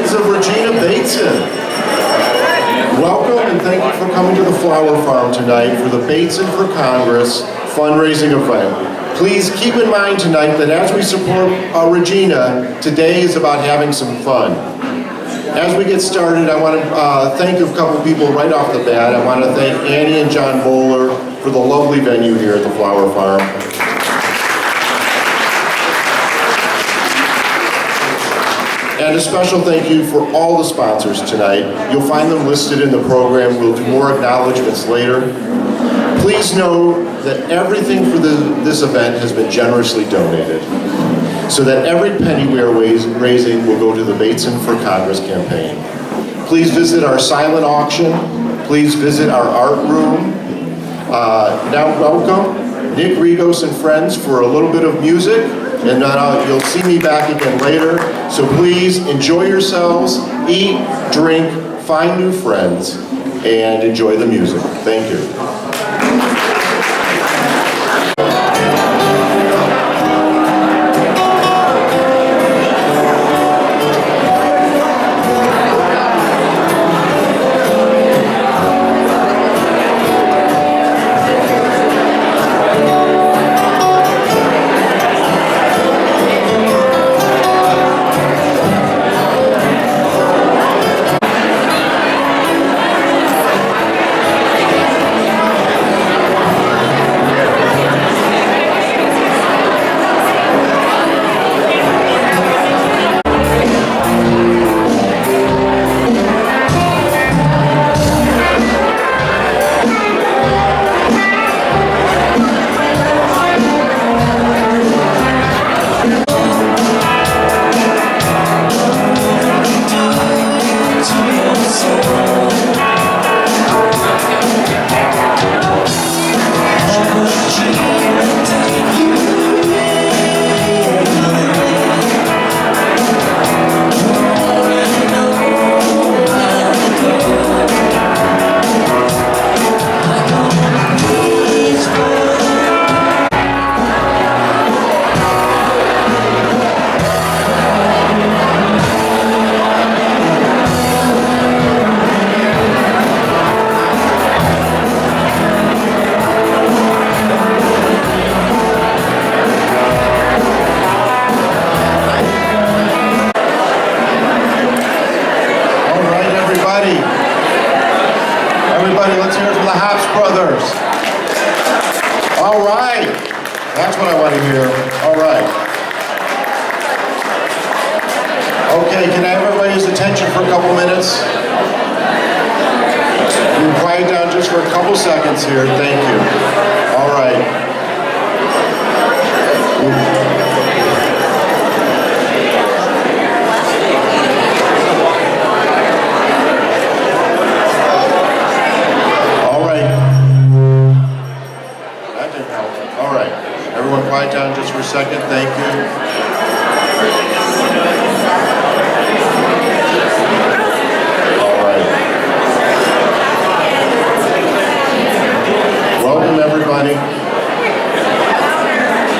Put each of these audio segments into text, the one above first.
friends of Regina Bateson. Welcome and thank you for coming to the Flower Farm tonight for the Bateson for Congress fundraising event. Please keep in mind tonight that as we support Regina, today is about having some fun. As we get started, I want to thank a couple people right off the bat. I want to thank Annie and John Bowler for the lovely venue here at the Flower Farm. And a special thank you for all the sponsors tonight. You'll find them listed in the program. We'll do more acknowledgments later. Please know that everything for this event has been generously donated, so that every penny we are raising will go to the Bateson for Congress campaign. Please visit our silent auction. Please visit our art room. Now welcome Nick Rigos and friends for a little bit of music, and you'll see me back again later. So please enjoy yourselves, eat, drink, find new friends, and enjoy the music. Thank you.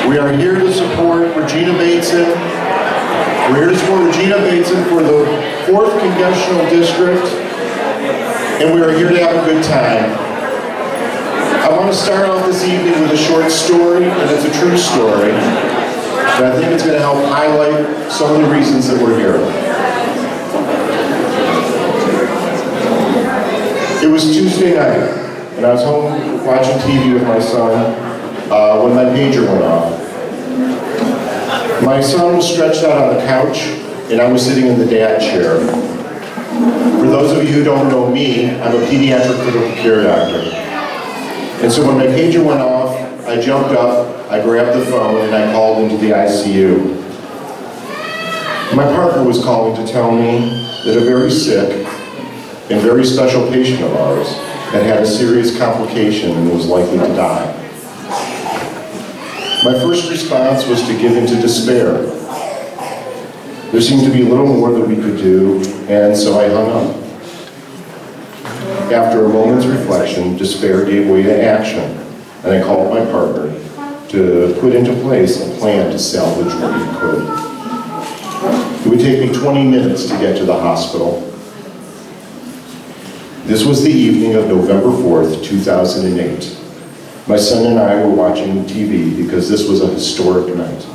We are here to support Regina Bateson. We're here to support Regina Bateson for the 4th Congressional District, and we are here to have a good time. I want to start off this evening with a short story, and it's a true story, and I think it's going to help highlight some of the reasons that we're here. It was Tuesday night, and I was home watching TV with my son when my pager went off. My son was stretched out on the couch, and I was sitting in the dad chair. For those of you who don't know me, I'm a pediatric critical care doctor. And so when my pager went off, I jumped up, I grabbed the phone, and I called into the ICU. My partner was calling to tell me that a very sick and very special patient of ours had had a serious complication and was likely to die. My first response was to give into despair. There seemed to be little more that we could do, and so I hung up. After a moment's reflection, despair gave way to action, and I called my partner to put into place a plan to salvage what we could. It would take me 20 minutes to get to the hospital. This was the evening of November 4th, 2008. My son and I were watching TV because this was a historic night.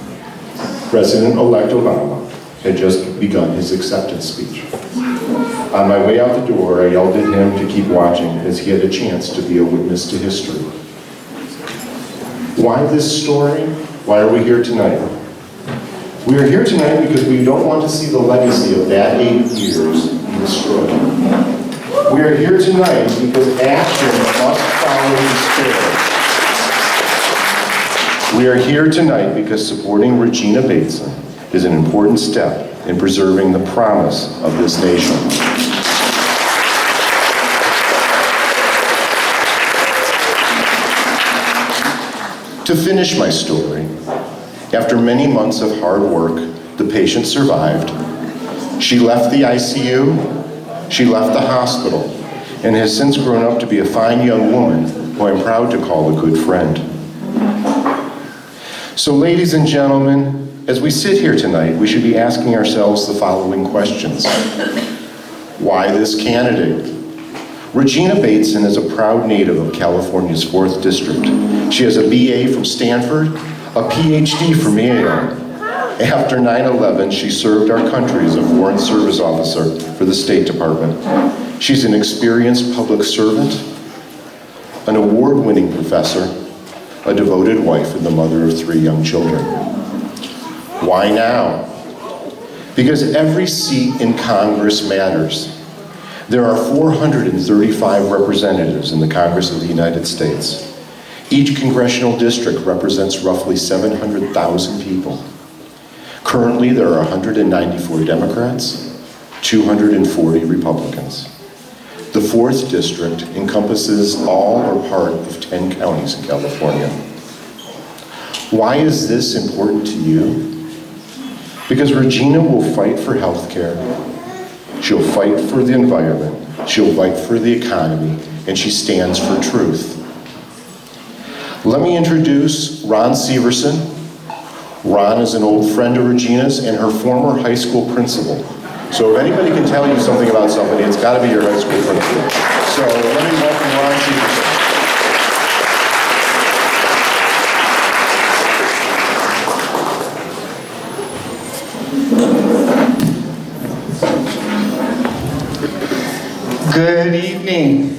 President-elect Obama had just begun his acceptance speech. On my way out the door, I yelled at him to keep watching as he had a chance to be a witness to history. Why this story? Why are we here tonight? We are here tonight because we don't want to see the legacy of that 8 years be destroyed. We are here tonight because action must follow the spirit. We are here tonight because supporting Regina Bateson is an important step in preserving the promise of this nation. To finish my story, after many months of hard work, the patient survived. She left the ICU, she left the hospital, and has since grown up to be a fine young woman who I'm proud to call a good friend. So ladies and gentlemen, as we sit here tonight, we should be asking ourselves the following questions. Why this candidate? Regina Bateson is a proud native of California's 4th District. She has a BA from Stanford, a PhD from Yale. After 9/11, she served our country as a Foreign Service Officer for the State Department. She's an experienced public servant, an award-winning professor, a devoted wife, and the mother of 3 young children. Why now? Because every seat in Congress matters. There are 435 representatives in the Congress of the United States. Each congressional district represents roughly 700,000 people. Currently, there are 194 Democrats, 240 Republicans. The 4th District encompasses all or part of 10 counties in California. Why is this important to you? Because Regina will fight for health care, she'll fight for the environment, she'll fight for the economy, and she stands for truth. Let me introduce Ron Severson. Ron is an old friend of Regina's and her former high school principal. So if anybody can tell you something about somebody, it's got to be your high school principal. So let me welcome Ron Severson. Good evening.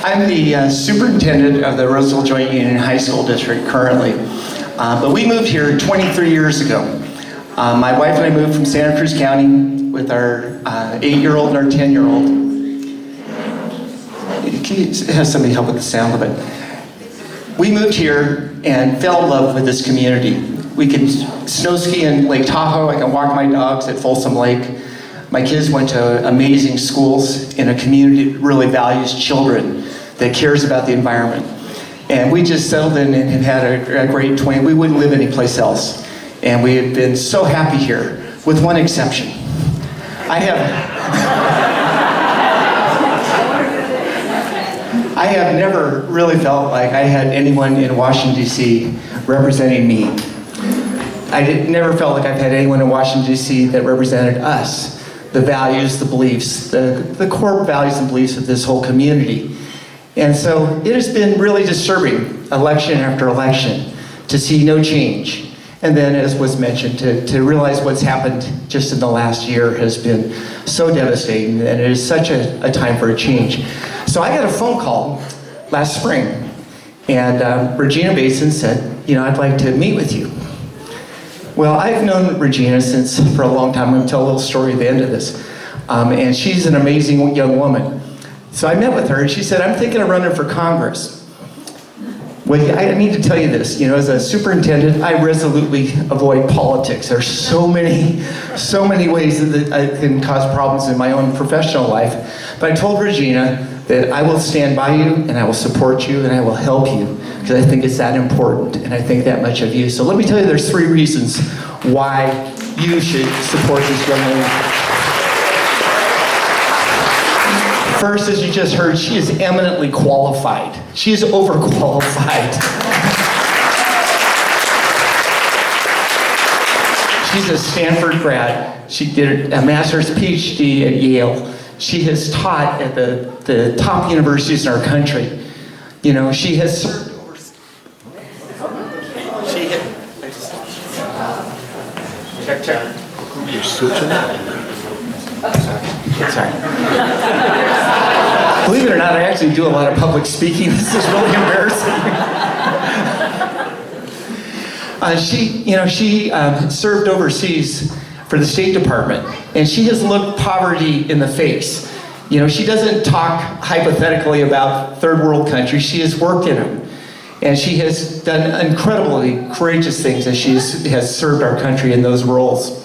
I'm the superintendent of the Roseville Joint Union High School District currently, but we moved here 23 years ago. My wife and I moved from Santa Cruz County with our 8-year-old and our 10-year-old. Can you have somebody help with the sound of it? We moved here and fell in love with this community. We could snow ski in Lake Tahoe. I can walk my dogs at Folsom Lake. My kids went to amazing schools in a community that really values children, that cares about the environment. And we just settled in and had a great 20. We wouldn't live anyplace else. And we have been so happy here, with one exception. I have never really felt like I had anyone in Washington, D.C. representing me. Never felt like I've had anyone in Washington, D.C. that represented us. The values, the beliefs, the core values and beliefs of this whole community. And so it has been really disturbing, election after election, to see no change. And then, as was mentioned, to realize what's happened just in the last year has been so devastating, and it is such a time for a change. So I got a phone call last spring, and Regina Bateson said, I'd like to meet with you. Well, I've known Regina for a long time. I'm going to tell a little story at the end of this. And she's an amazing young woman. So I met with her, and she said, I'm thinking of running for Congress. Well, I need to tell you this. As a superintendent, I resolutely avoid politics. There's so many ways that I can cause problems in my own professional life. But I told Regina that I will stand by you, and I will support you, and I will help you, because I think it's that important, and I think that much of you. So let me tell you, there's 3 reasons why you should support this young lady. First, as you just heard, she is eminently qualified. She is overqualified. She's a Stanford grad. She did a master's PhD at Yale. She has taught at the top universities in our country. You know, she has served over... Check. You're switching it? Sorry. Believe it or not, I actually do a lot of public speaking. This is really embarrassing. She served overseas for the State Department, and she has looked poverty in the face. You know, she doesn't talk hypothetically about third world countries. She has worked in them, and she has done incredibly courageous things as she has served our country in those roles.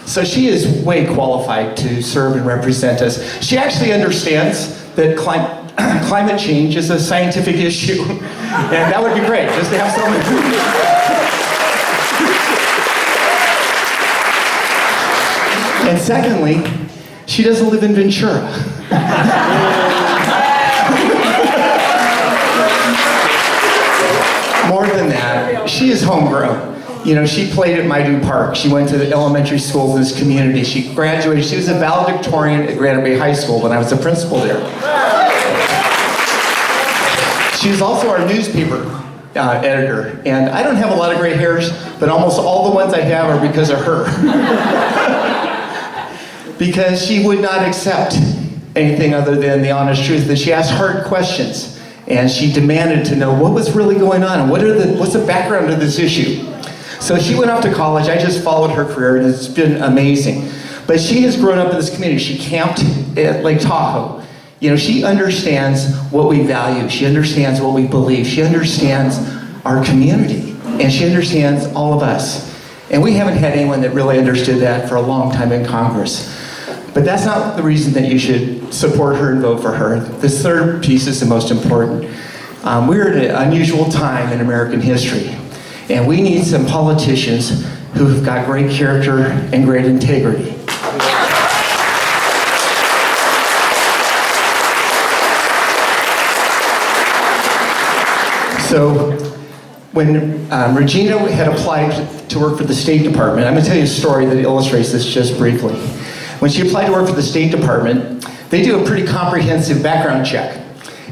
So she is way qualified to serve and represent us. She actually understands that climate change is a scientific issue, and that would be great, just to have someone. And secondly, she doesn't live in Ventura. More than that, she is homegrown. You know, she played at Maidu Park. She went to the elementary schools in this community. She graduated. She was a valedictorian at Granite Bay High School when I was the principal there. She was also our newspaper editor. And I don't have a lot of gray hairs, but almost all the ones I have are because of her. Because she would not accept anything other than the honest truth. That she asked hard questions, and she demanded to know what was really going on and what's the background of this issue. So she went off to college. I just followed her career, and it's been amazing. But she has grown up in this community. She camped at Lake Tahoe. You know, she understands what we value. She understands what we believe. She understands our community, and she understands all of us. And we haven't had anyone that really understood that for a long time in Congress. But that's not the reason that you should support her and vote for her. This third piece is the most important. We're at an unusual time in American history, and we need some politicians who have got great character and great integrity. So when Regina had applied to work for the State Department, I'm going to tell you a story that illustrates this just briefly. When she applied to work for the State Department, they do a pretty comprehensive background check.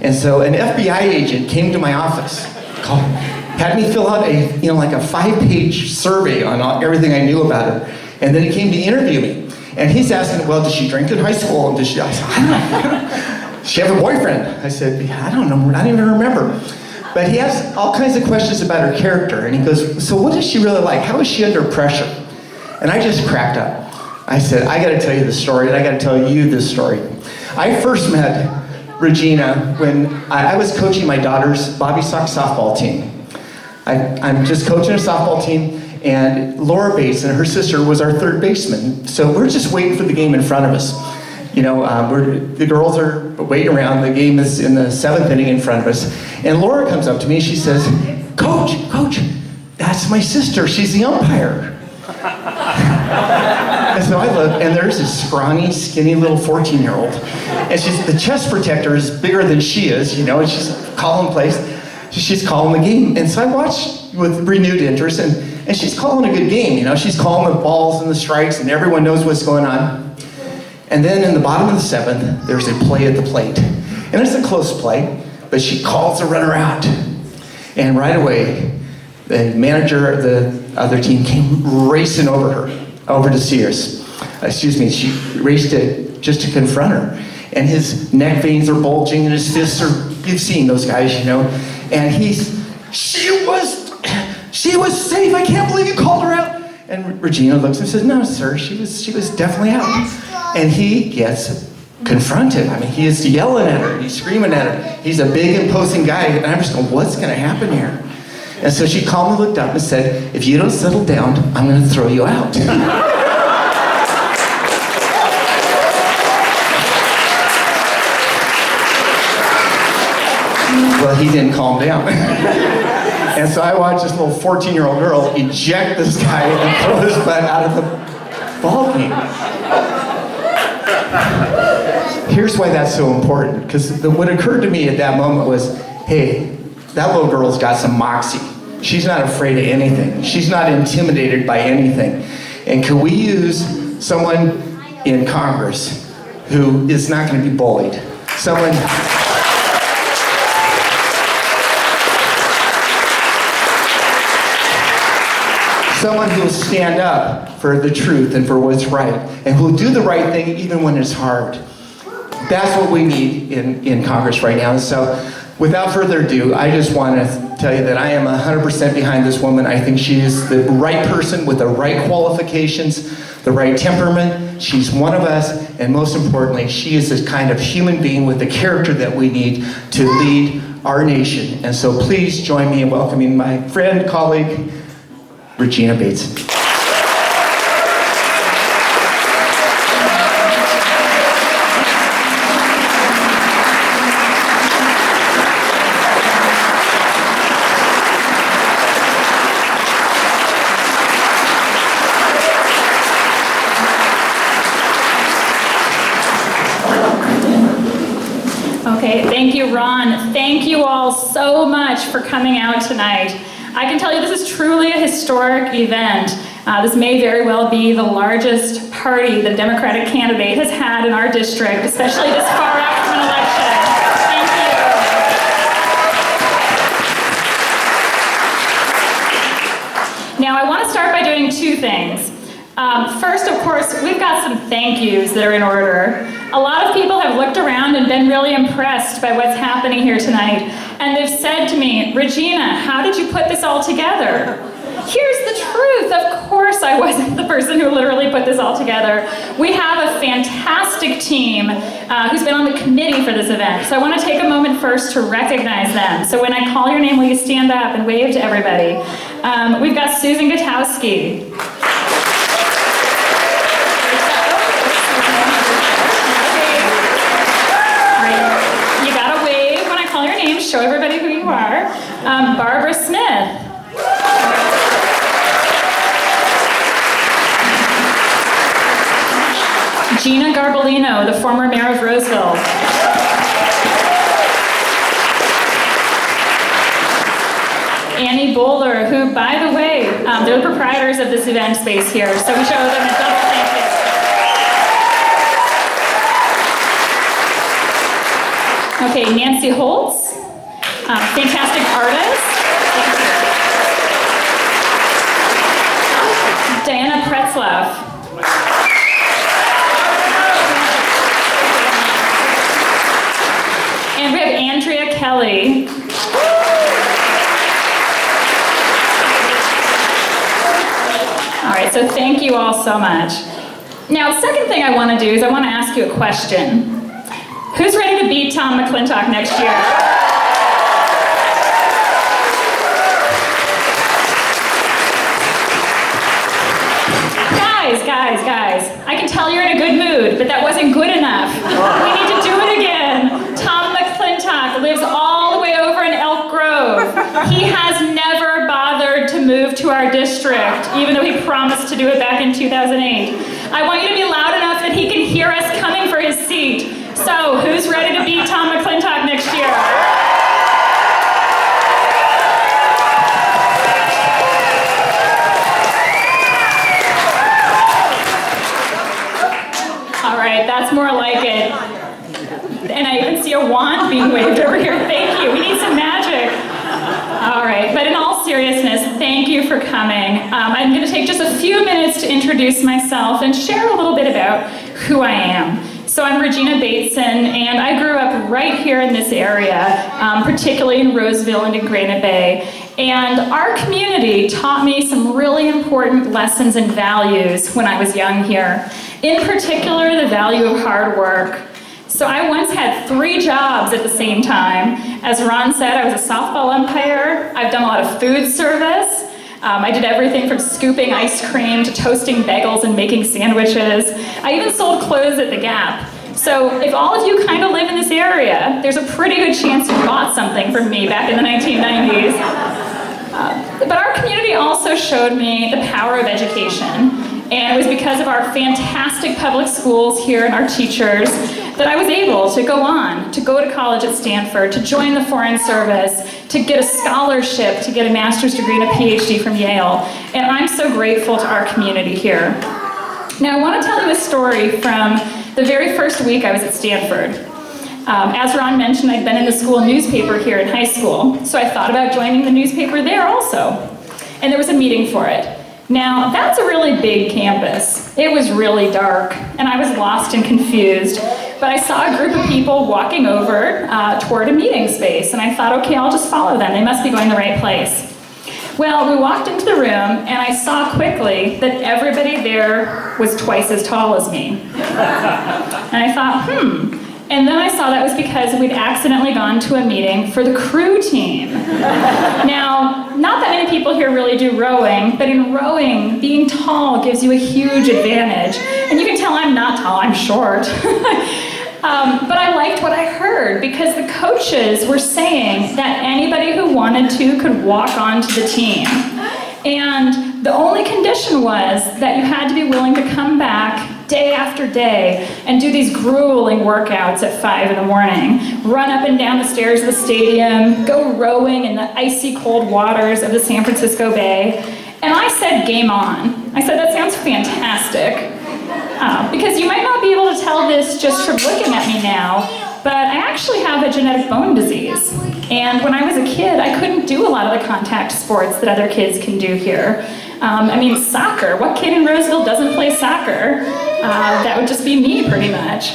And so an FBI agent came to my office, had me fill out a 5-page survey on everything I knew about her. And then he came to interview me. And he's asking, well, does she drink in high school? And I said, I don't know. Does she have a boyfriend? I said, I don't know, I don't even remember. But he asked all kinds of questions about her character. And he goes, so what is she really like? How is she under pressure? And I just cracked up. I said, I gotta tell you the story, and I gotta tell you this story. I first met Regina when I was coaching my daughter's Bobby Sox softball team. I'm just coaching a softball team, and Laura Bates and her sister was our third baseman. So we're just waiting for the game in front of us. You know, the girls are waiting around. The game is in the 7th inning in front of us. And Laura comes up to me and she says, Coach, that's my sister. She's the umpire. And so I look, and there's this scrawny, skinny little 14-year-old. And the chest protector is bigger than she is, you know, and she's calling plays. She's calling the game. And so I watched with renewed interest, and she's calling a good game, you know. She's calling the balls and the strikes, and everyone knows what's going on. And then in the bottom of the 7th, there's a play at the plate. And it's a close play, but she calls the runner out. And right away, the manager of the other team came racing over to see us. She raced just to confront her. And his neck veins are bulging and his fists are, you've seen those guys, you know. And she was safe, I can't believe you called her out. And Regina looks and says, no, sir, she was definitely out. And he gets confronted. I mean, he is yelling at her, he's screaming at her. He's a big, imposing guy, and I'm just going, what's going to happen here? And so she calmly looked up and said, if you don't settle down, I'm going to throw you out. Well, he didn't calm down. And so I watched this little 14-year-old girl eject this guy and throw his butt out of the ball game. Here's why that's so important, because what occurred to me at that moment was, hey, that little girl's got some moxie. She's not afraid of anything. She's not intimidated by anything. And can we use someone in Congress who is not going to be bullied? Someone who will stand up for the truth and for what's right, and who will do the right thing even when it's hard. That's what we need in Congress right now. So without further ado, I just want to tell you that I am 100% behind this woman. I think she is the right person with the right qualifications, the right temperament. She's one of us, and most importantly, she is this kind of human being with the character that we need to lead our nation. And so please join me in welcoming my friend, colleague, Regina Bateson. Okay, thank you, Ron. Thank you all so much for coming out tonight. I can tell you this is truly a historic event. This may very well be the largest party the Democratic candidate has had in our district, especially this far out from an election. Thank you. Now, I want to start by doing two things. First, of course, we've got some thank yous that are in order. A lot of people have looked around and been really impressed by what's happening here tonight. And they've said to me, Regina, how did you put this all together? Here's the truth. Of course I wasn't the person who literally put this all together. We have a fantastic team who's been on the committee for this event. So I want to take a moment first to recognize them. So when I call your name, will you stand up and wave to everybody? We've got Susan Gutowski. Show everybody who you are. Barbara Smith. Gina Garbolino, the former mayor of Roseville. Annie Bowler, who, by the way, they're the proprietors of this event space here, so we show them a double thank you. Okay, Nancy Holtz. Fantastic artist. Diana Pretzlaff. And we have Andrea Kelly. All right, so thank you all so much. Now, the second thing I want to do is I want to ask you a question. Who's ready to beat Tom McClintock next year? Guys, I can tell you're in a good mood, but that wasn't good enough. We need to do it again. Tom McClintock lives all the way over in Elk Grove. He has never bothered to move to our district, even though he promised to do it back in 2008. I want you to be loud enough that he can hear us coming for his seat. So, who's ready to beat Tom McClintock next year? That's more like it. And I even see a wand being waved over here. Thank you. We need some magic. All right. But in all seriousness, thank you for coming. I'm going to take just a few minutes to introduce myself and share a little bit about who I am. So I'm Regina Bateson, and I grew up right here in this area, particularly in Roseville and in Granite Bay. And our community taught me some really important lessons and values when I was young here. In particular, the value of hard work. So I once had 3 jobs at the same time. As Ron said, I was a softball umpire. I've done a lot of food service. I did everything from scooping ice cream to toasting bagels and making sandwiches. I even sold clothes at the Gap. So if all of you kind of live in this area, there's a pretty good chance you bought something from me back in the 1990s. But our community also showed me the power of education. And it was because of our fantastic public schools here and our teachers that I was able to go on, to go to college at Stanford, to join the Foreign Service, to get a scholarship, to get a master's degree and a PhD from Yale. And I'm so grateful to our community here. Now I want to tell you a story from the very first week I was at Stanford. As Ron mentioned, I'd been in the school newspaper here in high school, so I thought about joining the newspaper there also. And there was a meeting for it. Now, that's a really big campus. It was really dark, and I was lost and confused. But I saw a group of people walking over toward a meeting space, and I thought, okay, I'll just follow them. They must be going the right place. Well, we walked into the room, and I saw quickly that everybody there was twice as tall as me. And I thought, And then I saw that was because we'd accidentally gone to a meeting for the crew team. Now, not that many people here really do rowing, but in rowing, being tall gives you a huge advantage. And you can tell I'm not tall, I'm short. But I liked what I heard because the coaches were saying that anybody who wanted to could walk onto the team. And the only condition was that you had to be willing to come back day after day and do these grueling workouts at 5 in the morning, run up and down the stairs of the stadium, go rowing in the icy cold waters of the San Francisco Bay. And I said, game on. I said, that sounds fantastic. Because you might not be able to tell this just from looking at me now, but I actually have a genetic bone disease. And when I was a kid, I couldn't do a lot of the contact sports that other kids can do here. I mean, soccer. What kid in Roseville doesn't play soccer? That would just be me, pretty much.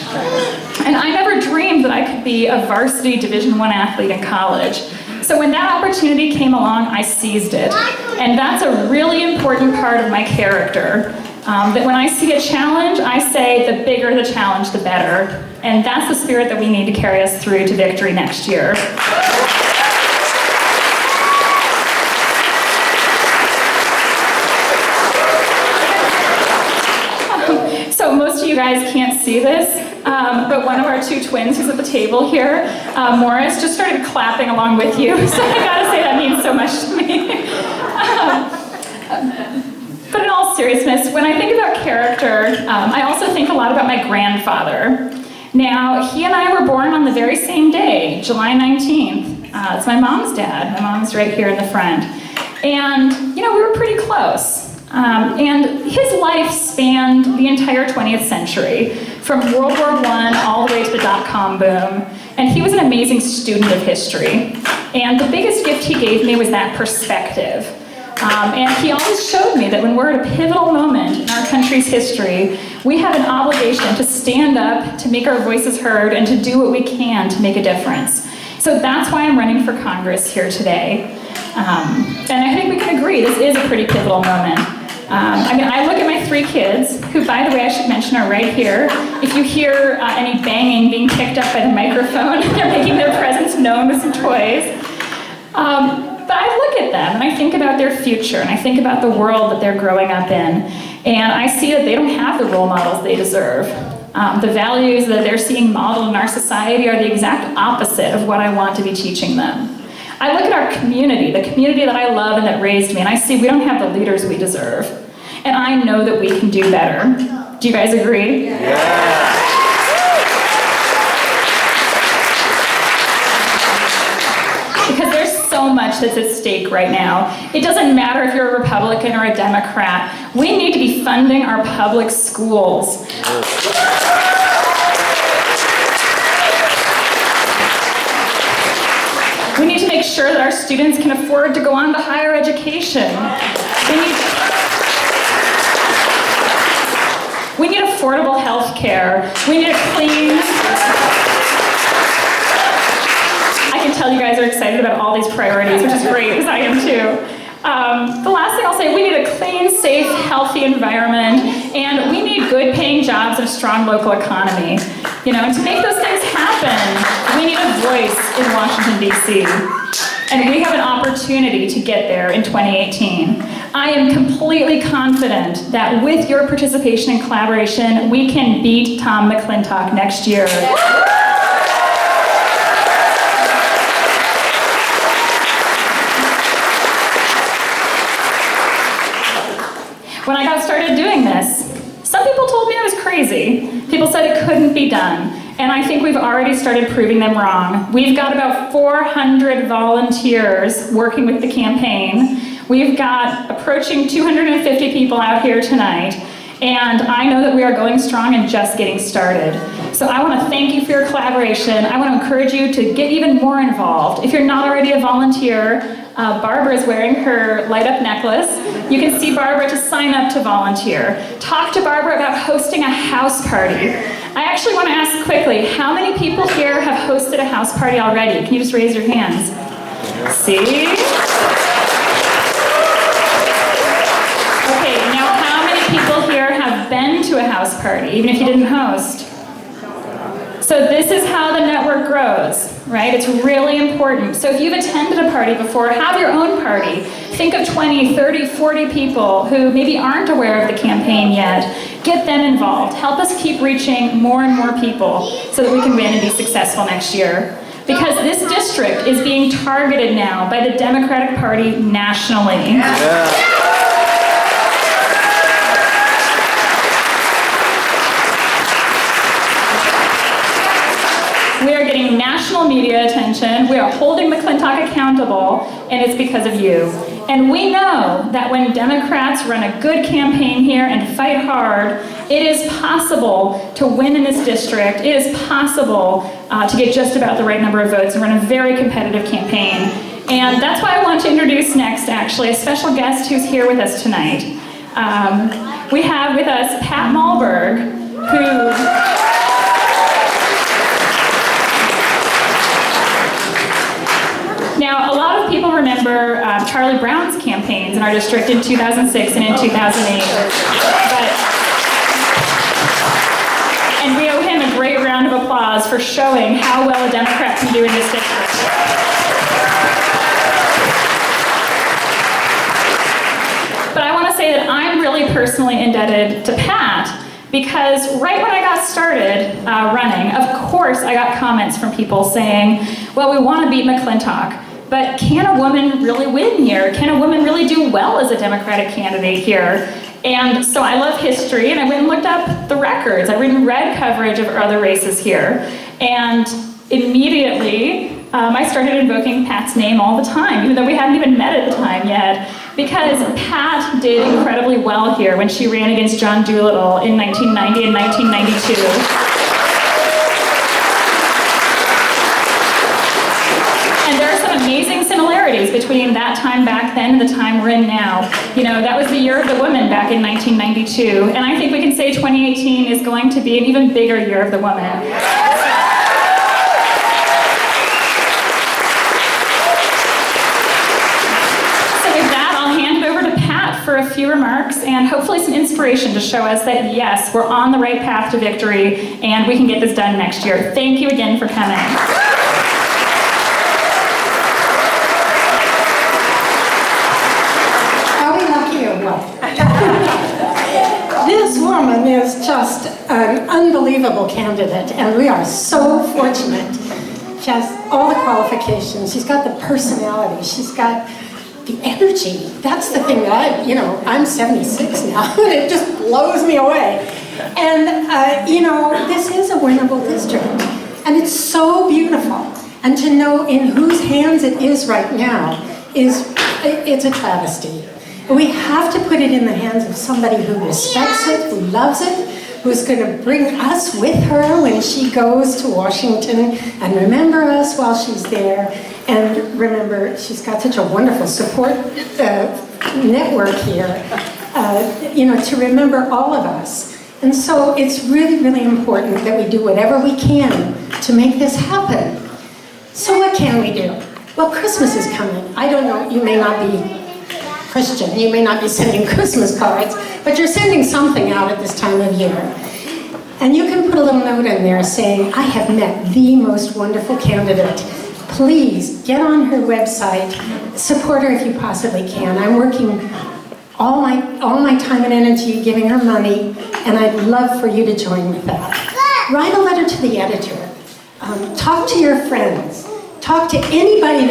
And I never dreamed that I could be a varsity Division I athlete in college. So when that opportunity came along, I seized it. And that's a really important part of my character. That when I see a challenge, I say the bigger the challenge, the better. And that's the spirit that we need to carry us through to victory next year. So most of you guys can't see this, but one of our two twins who's at the table here, Morris, just started clapping along with you. So I gotta say that means so much to me. But in all seriousness, when I think about character, I also think a lot about my grandfather. Now, he and I were born on the very same day, July 19th. It's my mom's dad. My mom's right here in the front. And, you know, we were pretty close. And his life spanned the entire 20th century, from World War I all the way to the dot-com boom. And he was an amazing student of history. And the biggest gift he gave me was that perspective. And he always showed me that when we're at a pivotal moment in our country's history, we have an obligation to stand up, to make our voices heard, and to do what we can to make a difference. So that's why I'm running for Congress here today. And I think we can agree, this is a pretty pivotal moment. I mean, I look at my 3 kids, who, by the way, I should mention are right here. If you hear any banging being picked up by the microphone, they're making their presence known with some toys. But I look at them and I think about their future and I think about the world that they're growing up in, and I see that they don't have the role models they deserve. The values that they're seeing modeled in our society are the exact opposite of what I want to be teaching them. I look at our community, the community that I love and that raised me, and I see we don't have the leaders we deserve. And I know that we can do better. Do you guys agree? Yeah. Because there's so much that's at stake right now. It doesn't matter if you're a Republican or a Democrat. We need to be funding our public schools. We need to make sure that our students can afford to go on to higher education. We need affordable health care. We need a clean... I can tell you guys are excited about all these priorities, which is great, because I am too. The last thing I'll say, we need a clean, safe, healthy environment, and we need good paying jobs and a strong local economy. You know, and to make those things happen, we need a voice in Washington, D.C. And we have an opportunity to get there in 2018. I am completely confident that with your participation and collaboration, we can beat Tom McClintock next year. When I got started doing this, crazy. People said it couldn't be done. And I think we've already started proving them wrong. We've got about 400 volunteers working with the campaign. We've got approaching 250 people out here tonight. And I know that we are going strong and just getting started. So I want to thank you for your collaboration. I want to encourage you to get even more involved. If you're not already a volunteer, Barbara is wearing her light up necklace. You can see Barbara to sign up to volunteer. Talk to Barbara about hosting a house party. I actually want to ask quickly, how many people here have hosted a house party already? Can you just raise your hands? See? Okay, now how many people here have been to a house party, even if you didn't host? So this is how the network grows, right? It's really important. So if you've attended a party before, have your own party. Think of 20, 30, 40 people who maybe aren't aware of the campaign yet. Get them involved. Help us keep reaching more and more people so that we can win and be successful next year. Because this district is being targeted now by the Democratic Party nationally. Yeah. We are getting national media attention, we are holding McClintock accountable, and it's because of you. And we know that when Democrats run a good campaign here and fight hard, it is possible to win in this district. It is possible to get just about the right number of votes and run a very competitive campaign. And that's why I want to introduce next, actually, a special guest who's here with us tonight. We have with us Pat Malberg, who... Now, a lot of people remember Charlie Brown's campaigns in our district in 2006 and in 2008. And we owe him a great round of applause for showing how well a Democrat can do in this district. But I want to say that I'm really personally indebted to Pat, because right when I got started running, of course I got comments from people saying, well, we want to beat McClintock, but can a woman really win here? Can a woman really do well as a Democratic candidate here? And so I love history, and I went and looked up the records. I read coverage of other races here. And immediately, I started invoking Pat's name all the time, even though we hadn't even met at the time yet, because Pat did incredibly well here when she ran against John Doolittle in 1990 and 1992. Amazing similarities between that time back then and the time we're in now. You know, that was the year of the woman back in 1992, and I think we can say 2018 is going to be an even bigger year of the woman. So with that, I'll hand it over to Pat for a few remarks and hopefully some inspiration to show us that yes, we're on the right path to victory and we can get this done next year. Thank you again for coming. This woman is just an unbelievable candidate, and we are so fortunate. She has all the qualifications. She's got the personality. She's got the energy. That's the thing that I'm 76 now, and it just blows me away. And, this is a winnable district, and it's so beautiful. And to know in whose hands it is right now it's a travesty. We have to put it in the hands of somebody who respects it, who loves it, who's going to bring us with her when she goes to Washington and remember us while she's there. And remember, she's got such a wonderful support network here, to remember all of us. And so it's really, really important that we do whatever we can to make this happen. So what can we do? Well, Christmas is coming. I don't know, you may not be Christian, you may not be sending Christmas cards, but you're sending something out at this time of year. And you can put a little note in there saying, I have met the most wonderful candidate. Please get on her website, support her if you possibly can. I'm working all my time and energy giving her money, and I'd love for you to join with that. Write a letter to the editor. Talk to your friends. Talk to anybody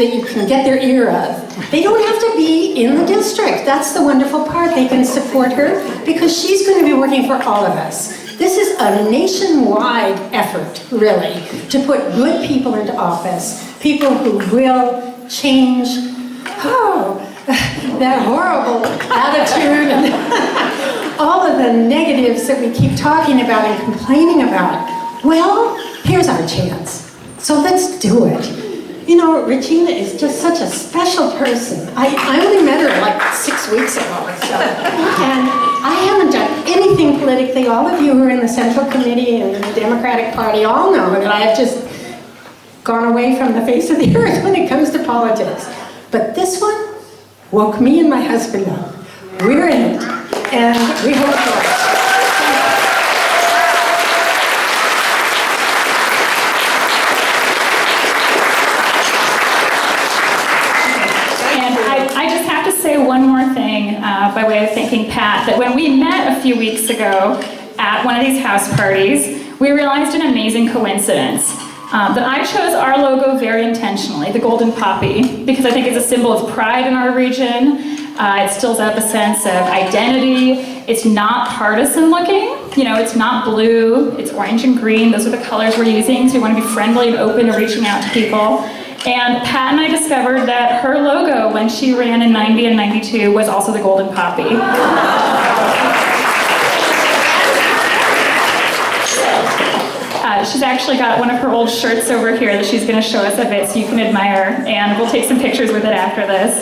that you can get their ear of. They don't have to be in the district. That's the wonderful part. They can support her because she's going to be working for all of us. This is a nationwide effort, really, to put good people into office, people who will change that horrible attitude and all of the negatives that we keep talking about and complaining about. Well, here's our chance. So let's do it. You know, Regina is just such a special person. I only met her like 6 weeks ago, and I haven't done anything politically. All of you who are in the Central Committee and the Democratic Party all know that I have just gone away from the face of the earth when it comes to politics. But this one woke me and my husband up. We're in it, and we hope for it. Say one more thing by way of thanking Pat, that when we met a few weeks ago at one of these house parties, we realized an amazing coincidence. That I chose our logo very intentionally, the golden poppy, because I think it's a symbol of pride in our region. It stills up a sense of identity. It's not partisan looking. You know, it's not blue, it's orange and green. Those are the colors we're using, so we want to be friendly and open to reaching out to people. And Pat and I discovered that her logo when she ran in 90 and 92 was also the golden poppy. She's actually got one of her old shirts over here that she's going to show us a bit so you can admire, and we'll take some pictures with it after this.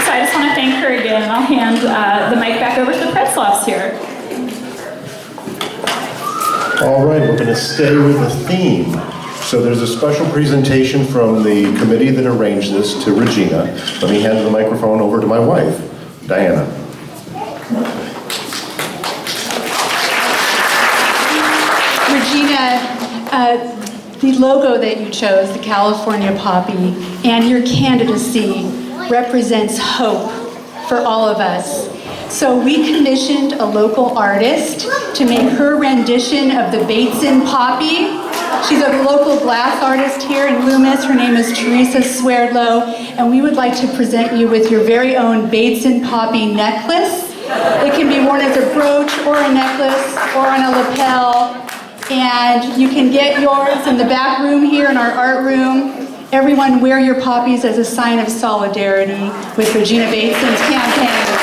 So I just want to thank her again, and I'll hand the mic back over to the Pretzloffs here. All right, we're going to stay with the theme. So there's a special presentation from the committee that arranged this to Regina. Let me hand the microphone over to my wife, Diana. Regina, the logo that you chose, the California poppy, and your candidacy represents hope for all of us. So we commissioned a local artist to make her rendition of the Bateson poppy. She's a local glass artist here in Loomis. Her name is Teresa Swerdlow, and we would like to present you with your very own Bateson poppy necklace. It can be worn as a brooch or a necklace or on a lapel, and you can get yours in the back room here in our art room. Everyone wear your poppies as a sign of solidarity with Regina Bateson's campaign.